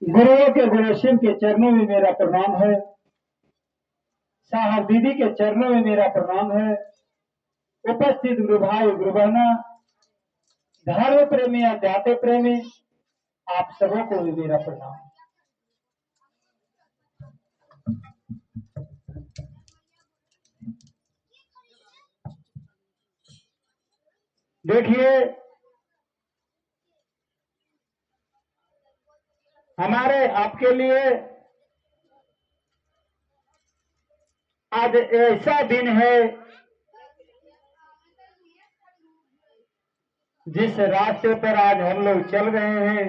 गुरुओं के गुरुशिव के चरणों में मेरा प्रणाम है। साहब दीदी के चरणों में मेरा प्रणाम है। उपस्थित गुरु भाई गुरु बहना, धर्म प्रेमी अध्यात्म प्रेमी, आप सबों को भी मेरा प्रणाम। देखिए, हमारे आपके लिए आज ऐसा दिन है जिस रास्ते पर आज हम लोग चल रहे हैं,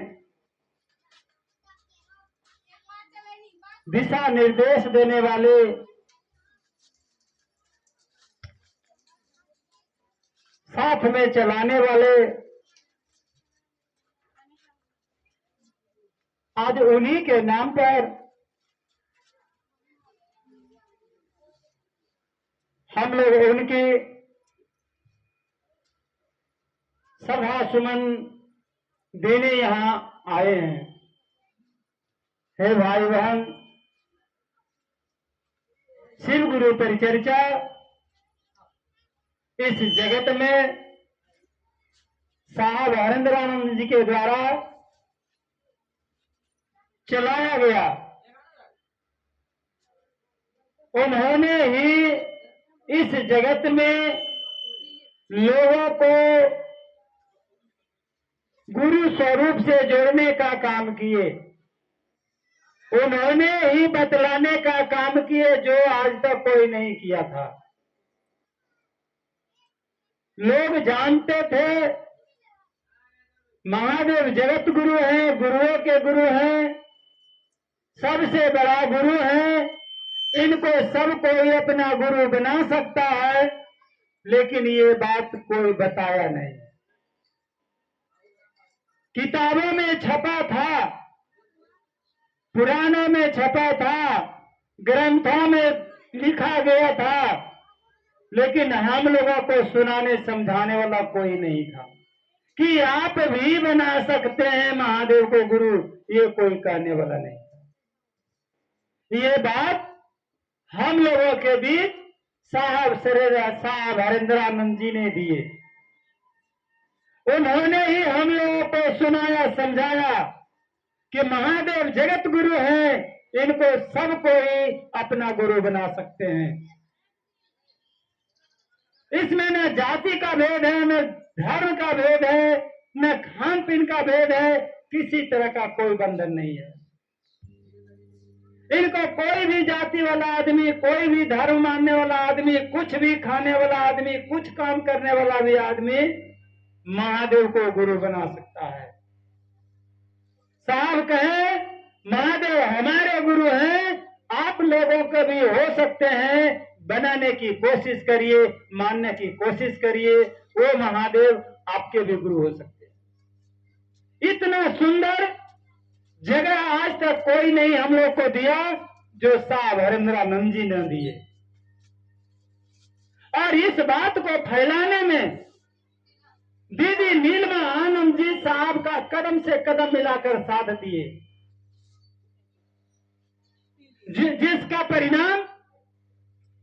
दिशा निर्देश देने वाले साथ में चलाने वाले आज उन्हीं के नाम पर हम लोग उनकी सभा सुमन देने यहां आए हैं। हे भाई बहन, शिव गुरु परिचर्चा इस जगत में साहब हरेंद्रानंद जी के द्वारा चलाया गया। उन्होंने ही इस जगत में लोगों को गुरु स्वरूप से जोड़ने का काम किए। उन्होंने ही बतलाने का काम किए जो आज तक कोई नहीं किया था। लोग जानते थे महादेव जगत गुरु हैं, गुरुओं के गुरु हैं, सबसे बड़ा गुरु है, इनको सब कोई अपना गुरु बना सकता है, लेकिन ये बात कोई बताया नहीं। किताबों में छपा था, पुराणों में छपा था, ग्रंथों में लिखा गया था, लेकिन हम लोगों को सुनाने समझाने वाला कोई नहीं था कि आप भी बना सकते हैं महादेव को गुरु। ये कोई कहने वाला नहीं था। ये बात हम लोगों के बीच साहब हरेंद्रानंद जी ने दिए। उन्होंने ही हम लोगों को सुनाया समझाया कि महादेव जगत गुरु हैं, इनको सब कोई अपना गुरु बना सकते हैं। इसमें न जाति का भेद है, न धर्म का भेद है, न खान पीन का भेद है, किसी तरह का कोई बंधन नहीं है। इनको कोई भी जाति वाला आदमी, कोई भी धर्म मानने वाला आदमी, कुछ भी खाने वाला आदमी, कुछ काम करने वाला भी आदमी महादेव को गुरु बना सकता है। साहब कहे महादेव हमारे गुरु हैं, आप लोगों को भी हो सकते हैं, बनाने की कोशिश करिए, मानने की कोशिश करिए, वो महादेव आपके भी गुरु हो सकते हैं। इतना सुंदर जगह आज तक कोई नहीं हम लोग को दिया जो साहब हरेंद्रानंद जी ने दिए। और इस बात को फैलाने में दीदी नीलमा आनंद जी साहब का कदम से कदम मिलाकर साथ दिए, जिसका परिणाम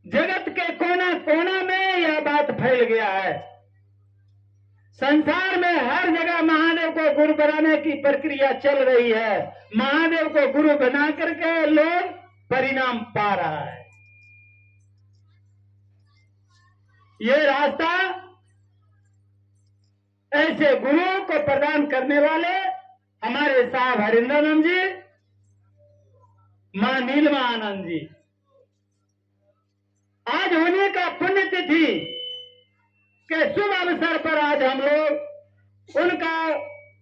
जगत के कोना कोना में यह बात फैल गया है। संसार में हर जगह महादेव को गुरु बनाने की प्रक्रिया चल रही है। महादेव को गुरु बना करके लोग परिणाम पा रहा है। ये रास्ता ऐसे गुरुओं को प्रदान करने वाले हमारे साहब हरेंद्रानंद जी, मां नीलमा आनंद जी, आज उन्हीं का पुण्यतिथि के शुभ अवसर पर आज हम लोग उनका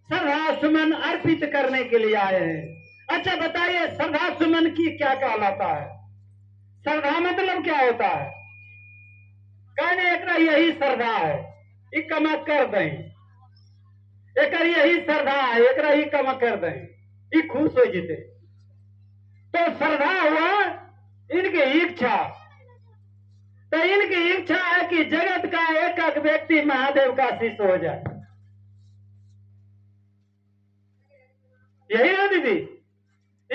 श्रद्धा सुमन अर्पित करने के लिए आए हैं। अच्छा बताइए, श्रद्धा सुमन की क्या कहलाता है? श्रद्धा मतलब क्या होता है? कहने एक यही श्रद्धा है, एक कमा कर दें, एक यही श्रद्धा है, एक ही कमा कर दें, ये खुश हो जीते। तो श्रद्धा हुआ इनकी इच्छा। तो इनकी इच्छा है कि जगत का एक एक व्यक्ति महादेव का शिष्य हो जाए। यही ना दीदी?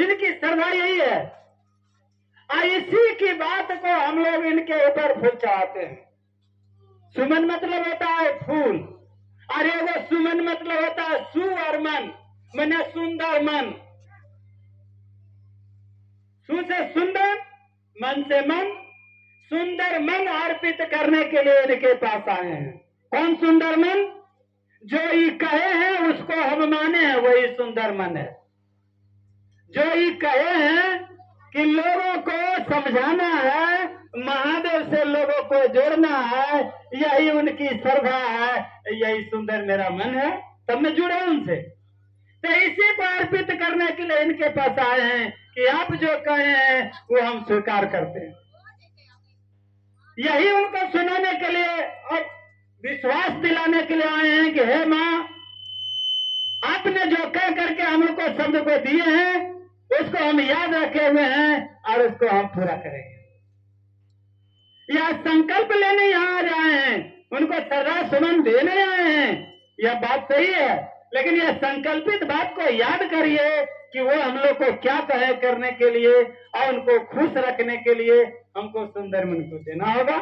इनकी श्रद्धा यही है। और इसी की बात को हम लोग इनके ऊपर फूल चढ़ाते हैं। सुमन मतलब होता है फूल, और वो सुमन मतलब होता है सु और मन, मैंने सुंदर मन। सु से सुंदर, मन से मन, सुंदर मन अर्पित करने के लिए इनके पास आए हैं। कौन सुंदर मन? जो ये कहे हैं उसको हम माने हैं, वही सुंदर मन है। जो ये कहे हैं कि लोगों को समझाना है, महादेव से लोगों को जोड़ना है, यही उनकी श्रद्धा है, यही सुंदर मेरा मन है, तब मैं जुड़ा उनसे। तो इसी को अर्पित करने के लिए इनके पास आए हैं कि आप जो कहे हैं वो हम स्वीकार करते हैं। यही उनको सुनाने के लिए और विश्वास दिलाने के लिए आए हैं कि हे माँ, आपने जो कह करके हम लोग को शब्द को दिए हैं उसको हम याद रखे हुए हैं और उसको हम पूरा करेंगे। यह संकल्प लेने यहाँ आ रहे हैं, उनको श्रद्धा सुमन देने आए हैं, यह बात सही है। लेकिन यह संकल्पित बात को याद करिए कि वो हम लोग को क्या कहे करने के लिए और उनको खुश रखने के लिए हमको सुंदर मन को देना होगा।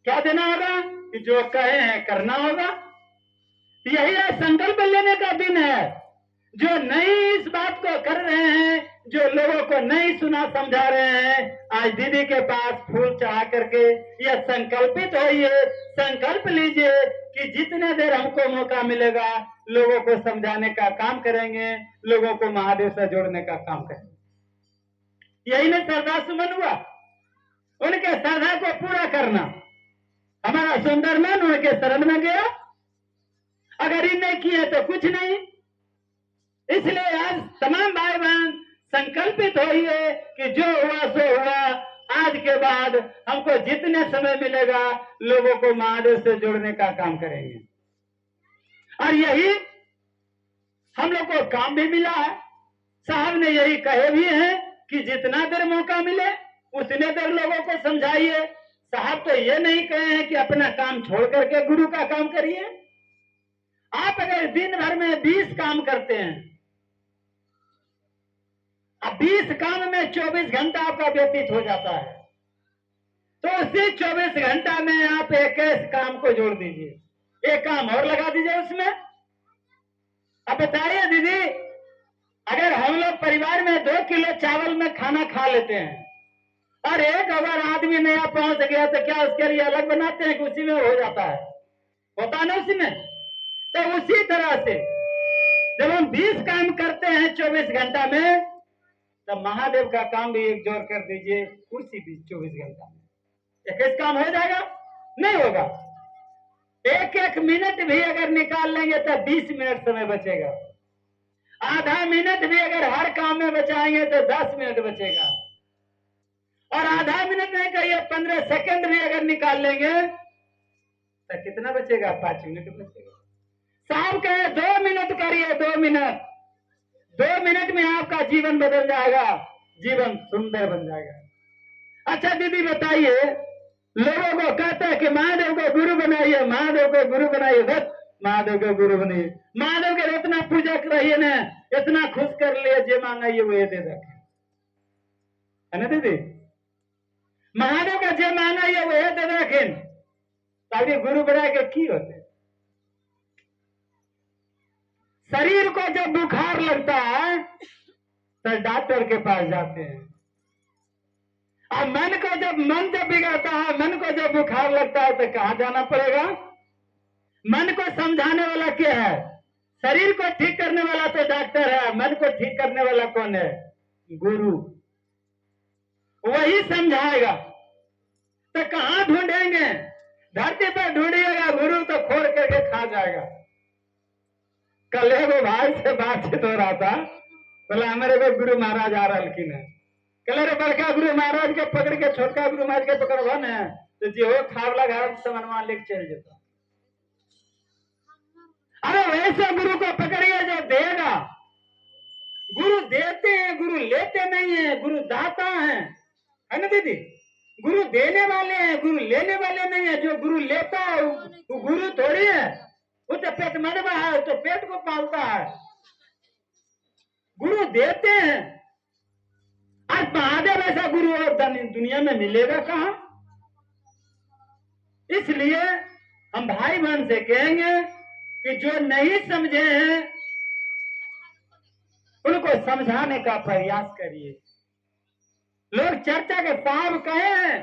क्या देना होगा? कि जो कहे हैं करना होगा। यही है, संकल्प लेने का दिन है। जो नहीं इस बात को कर रहे हैं, जो लोगों को नहीं सुना समझा रहे हैं, आज दीदी के पास फूल चढ़ा करके यह संकल्पित होइए, संकल्प लीजिए कि जितने देर हमको मौका मिलेगा लोगों को समझाने का काम करेंगे, लोगों को महादेव से जोड़ने का काम करेंगे। यही ना श्रद्धा सुमन हुआ, उनके श्रद्धा को पूरा करना। हमारा सुंदर मन उनके शरण में गया, अगर ये नहीं किए तो कुछ नहीं। इसलिए आज तमाम भाई बहन संकल्पित होइए कि जो हुआ सो हुआ, आज के बाद हमको जितने समय मिलेगा लोगों को महादेव से जोड़ने का काम करेंगे। और यही हम लोग को काम भी मिला है। साहब ने यही कहे भी हैं कि जितना देर मौका मिले उतने देर लोगों को समझाइए। साहब तो ये नहीं कहे हैं कि अपना काम छोड़ करके गुरु का काम करिए। आप अगर दिन भर में 20 काम करते हैं, अब 20 काम में 24 घंटा आपका व्यतीत हो जाता है, तो उसी 24 घंटा में आप 21 काम को जोड़ दीजिए, एक काम और लगा दीजिए उसमें। अब बताइए दीदी, अगर हम लोग परिवार में 2 किलो चावल में खाना खा लेते हैं और एक अगर आदमी नया पहुंच गया तो क्या उसके लिए अलग बनाते हैं कि उसी में हो जाता है? होता है ना उसी में। तो उसी तरह से जब हम 20 काम करते हैं 24 घंटा में, तब महादेव का काम भी एक जोड़ कर दीजिए उसी 24 घंटा में। 21 काम हो जाएगा? नहीं होगा। एक मिनट भी अगर निकाल लेंगे तो 20 मिनट समय बचेगा। आधा मिनट भी अगर हर काम में बचाएंगे तो 10 मिनट बचेगा। और आधा मिनट नहीं कहिए 15 सेकंड भी अगर निकाल लेंगे तो कितना बचेगा? 5 मिनट बचेगा। साहब कहे 2 मिनट करिए, 2 मिनट, 2 मिनट में आपका जीवन बदल जाएगा, जीवन सुंदर बन जाएगा। अच्छा दीदी बताइए, लोगों को कहते हैं कि महादेव को गुरु बनाइए, महादेव को गुरु बनाइए, बस महादेव को गुरु बनाइए, महादेव के इतना पूजा रहिए ना, इतना खुश कर लिए, जो मांगाइए वो ये दे रखे, है ना दीदी? महादेव का जो मांगाइए वो ये दे रखे, ताकि गुरु बना के की होते। शरीर को जब बुखार लगता है तो डॉक्टर के पास जाते हैं, और मन जब बिगड़ता है, मन को जब बुखार लगता है तो कहाँ जाना पड़ेगा? मन को समझाने वाला क्या है? शरीर को ठीक करने वाला तो डॉक्टर है, मन को ठीक करने वाला कौन है? गुरु। वही समझाएगा। तो कहाँ ढूंढेंगे? धरती पर ढूंढिएगा, गुरु तो खोल करके खा जाएगा। कल वो भाई से बातचीत हो रहा था, बोला हमारे को गुरु महाराज आ रहलखिन है। कल रे बड़का गुरु महाराज के पकड़ के छोटका गुरु महाराज के पकड़वा न तो जो खावला घर सामान लेके चल जाता। अरे वैसे गुरु को पकड़िए जो देगा। गुरु देते हैं, गुरु लेते नहीं है, गुरु दाता है ना दीदी? गुरु देने वाले हैं, गुरु लेने वाले नहीं है। जो गुरु लेता है वो गुरु थोड़ी है, वो तो पेट मरवा है, तो पेट को पालता है। गुरु देते हैं, जैसा गुरु और दुनिया में मिलेगा कहां। इसलिए हम भाई बहन से कहेंगे कि जो नहीं समझे हैं उनको समझाने का प्रयास करिए। लोग चर्चा के साहब कहे हैं,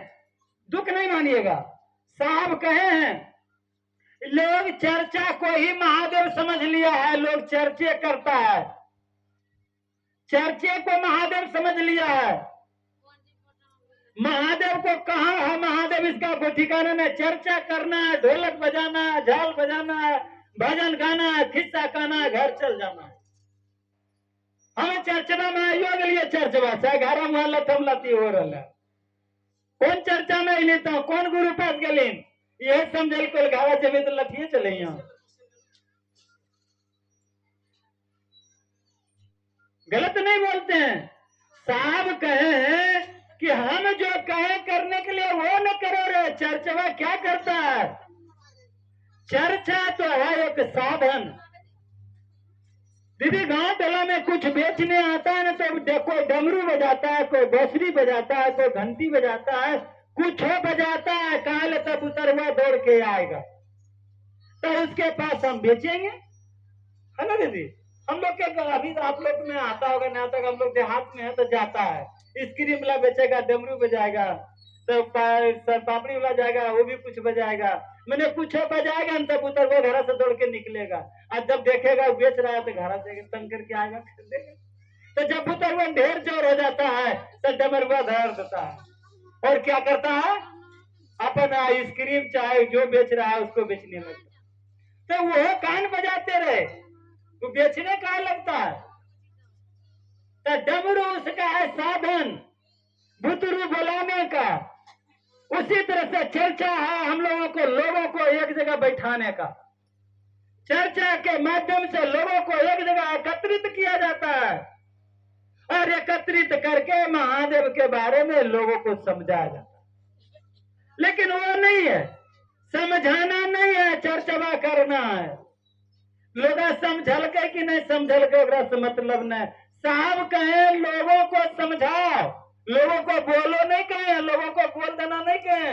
दुख नहीं मानिएगा, साहब कहे हैं। लोग चर्चा को ही महादेव समझ लिया है। लोग चर्चे करता है, चर्चे को महादेव समझ लिया है। महादेव को कहा है महादेव, इसका कोई ठिकाना नहीं। चर्चा करना है, ढोलक बजाना है, झाल बजाना है, भजन गाना है, खिस्सा कहना है, घर चल जाना है। हमें चर्चा में आइयो लिए चर्चवा से घर में लथम लती हो रहा है। कौन चर्चा में लेता हूँ, कौन गुरु पास गए ये समझल को घावा चले तो लठिए चले यहाँ। गलत नहीं बोलते हैं। साहब कहे हैं कि हम जो कहे करने के लिए वो न करो रे। चर्चा क्या करता है? चर्चा तो है एक साधन। दीदी गांव टोला में कुछ बेचने आता है ना तो कोई डमरू बजाता है, कोई बांसुरी बजाता है, कोई घंटी बजाता है, कुछ हो बजाता है। काल तब उतर हुआ दौड़ के आएगा तो उसके पास हम बेचेंगे, है ना दीदी। हम लोग के अभी आप लोग में आता होगा ना, तक हम लोग देहात में है तो जाता है। स्क्रीन वाला बेचेगा, डमरू बजाएगा, तो पापड़ी वाला जाएगा, वो भी कुछ बजाएगा। मैंने कुछ बजाएगा न तब उतर वो घर से दौड़ के निकलेगा। और जब देखेगा बेच रहा है तो घर से तंग करके आएगा, खरीदेगा। तो जब उतर वो ढेर जोर हो जाता है तो डमरुआ धर देता है और क्या करता है, अपन आइसक्रीम चाहे जो बेच रहा है उसको बेचने लगता। तो वो कान बजाते रहे तो बेचने का लगता है। तो डमरू उसका है साधन, बुतरू बुलाने का। उसी तरह से चर्चा है हम लोगों को एक जगह बैठाने का। चर्चा के माध्यम से लोगों को एक जगह एकत्रित किया जाता है और एकत्रित करके महादेव के बारे में लोगों को समझाया जाता है। लेकिन वो नहीं है, समझाना नहीं है, चर्चा करना है। लोग समझल के कि नहीं समझल के ओकरा से मतलब नहीं। साहब कहे लोगों को समझाओ, लोगों को बोलो नहीं कहे, लोगों को बोल देना नहीं कहे,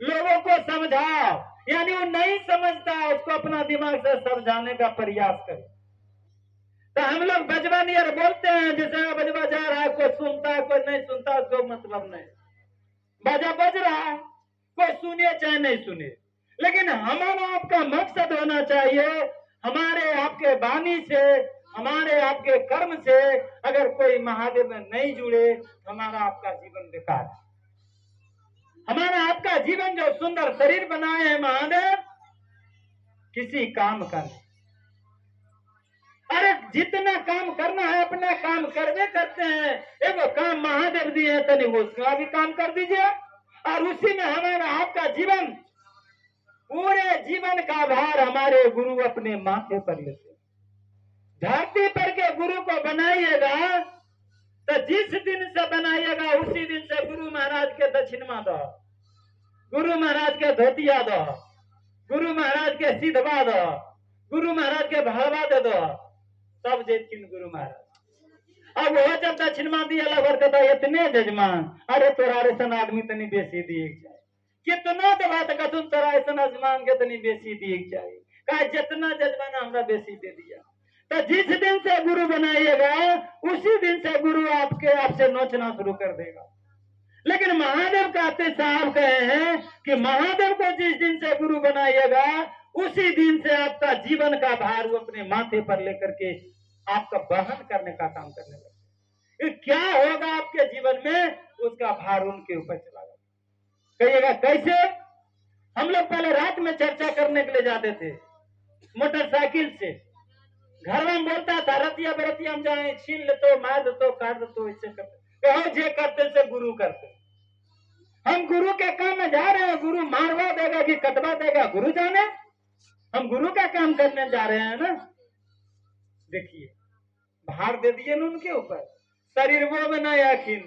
लोगों को समझाओ। यानी वो नहीं समझता उसको अपना दिमाग से समझाने का प्रयास करो। तो हम लोग बजवा नियर बोलते हैं, जैसे बजवा जा रहा है, कोई सुनता है कोई नहीं सुनता, उसको मतलब नहीं। बाजा बज रहा है, कोई सुने चाहे नहीं सुने, लेकिन हमारा आपका मकसद होना चाहिए हमारे आपके वाणी से, हमारे आपके कर्म से अगर कोई महादेव में नहीं जुड़े हमारा आपका जीवन बेकार है। हमारा आपका जीवन जो सुंदर शरीर बनाए हैं महादेव किसी काम का नहीं। अरे जितना काम करना है अपना काम करवे करते हैं। एगो काम महादेव दिए हैं तनी उसका भी काम कर दीजिए और उसी में हमारा आपका जीवन, पूरे जीवन का भार हमारे गुरु अपने माथे पर लेते। धरती पर के गुरु को बनाइएगा तो जिस दिन से बनाइएगा उसी दिन से गुरु महाराज के दक्षिणा दो, गुरु महाराज के धोतिया दो, गुरु महाराज के सिद्धवा दो, गुरु महाराज के भड़वा दे दो, तब जेतिन गुरु महाराज। अब वो जब दक्षिणा दिया लगभग कहता इतने जजमान, अरे तोरा ऐसा आदमी तनी बेसी दिए जाए, कितना दबा तक तुम तोरा ऐसा जजमान के तनी बेसी दिए जाए, कहा जितना जजमान हमरा बेसी दे दिया। तो जिस दिन से गुरु बनाइएगा उसी दिन से गुरु आपसे नोचना शुरू कर देगा। लेकिन महादेव कहते साहब कहे हैं कि महादेव को जिस दिन से गुरु बनाइएगा उसी दिन से आपका जीवन का भार वो अपने माथे पर लेकर के आपका वहन करने का काम करने लगेगा। क्या होगा आपके जीवन में, उसका भार उनके ऊपर चला जाएगा। कहिएगा कैसे? हम लोग पहले रात में चर्चा करने के लिए जाते थे मोटरसाइकिल से। घर में बोलता था रतिया बरतिया हम जाए छीन ले तो मार दे तो काट दे तो ऐसे करते जे करते से गुरु करते। हम गुरु के काम में जा रहे हैं, गुरु मारवा देगा कि कटवा देगा गुरु जाने। हम गुरु का काम करने जा रहे हैं ना। देखिए भार दे दिए न उनके ऊपर, शरीर वो में ना यकीन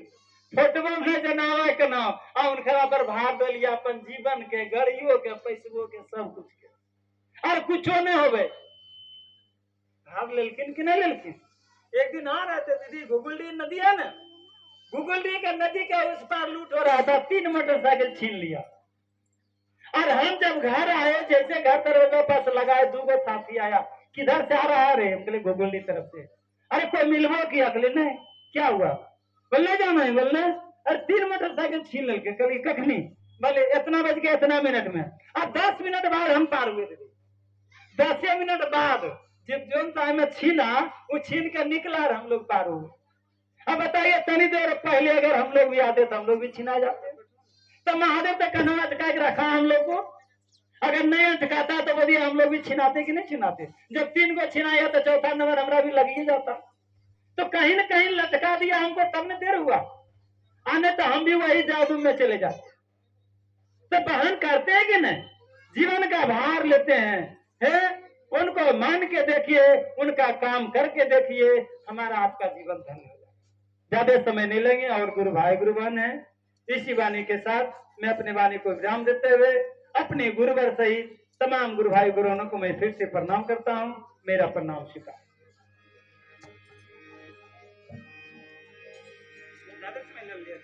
फोटो में जनावा के नाम और उनका पर भार दे लिया अपन जीवन के, गड़ियों के, पैसों के, सब कुछ के, और कुछो नहीं होवे। भाग लेकिन कि नहीं लेकिन। एक दिन आ रहे थे दीदी, घुगुलडी नदी है ना, गुगुलडी का नदी का उस पार लूट हो रहा था, 3 मोटरसाइकिल छीन लिया। और हम जब घर आए, जैसे घर दरवाजा पास लगाए, 2 साथी आया, किधर से आ रहा है रे? हम कहले गुगुलडी तरफ से। अरे कोई मिलबो किया? कहले नहीं। क्या हुआ? बोलने जाना है बोलने। अरे 3 मोटरसाइकिल छीन लेके। कहली कखनी? बोले इतना बज गया इतना मिनट में। अब 10 मिनट बाद हम पार हुए थे। 10 मिनट बाद जब जो टाइम में छीना, वो छीन के निकला और हम लोग पार हुए। अब बताइए, तनी देर पहले अगर हम लोग भी आते तो हम लोग भी छीना जाते। तो महादेव तक कन्हवा अटका के रखा हम लोग को। अगर नहीं अटकाता तो बढ़िया हम लोग भी छिनाते कि नहीं छिनाते। जब 3 को छिनाया तो चौथा नंबर हमारा भी लग ही जाता। तो कहीं न कहीं लटका दिया हमको, तब न देर हुआ आने, तो हम भी वही जादू में चले जाते। तो बहन करते हैं कि नहीं? जीवन का भार लेते हैं, उनको मान के देखिए, उनका काम करके देखिए, हमारा आपका जीवन धन्य हो जाए। ज्यादा समय नहीं लेंगे। और गुरु भाई गुरु बहन है, इसी वाणी के साथ मैं अपने वाणी को विराम देते हुए अपने गुरुवर सहित तमाम गुरु भाई गुरुओं को मैं फिर से प्रणाम करता हूँ। मेरा प्रणाम स्वीकार। ज्यादा समय ले लिया।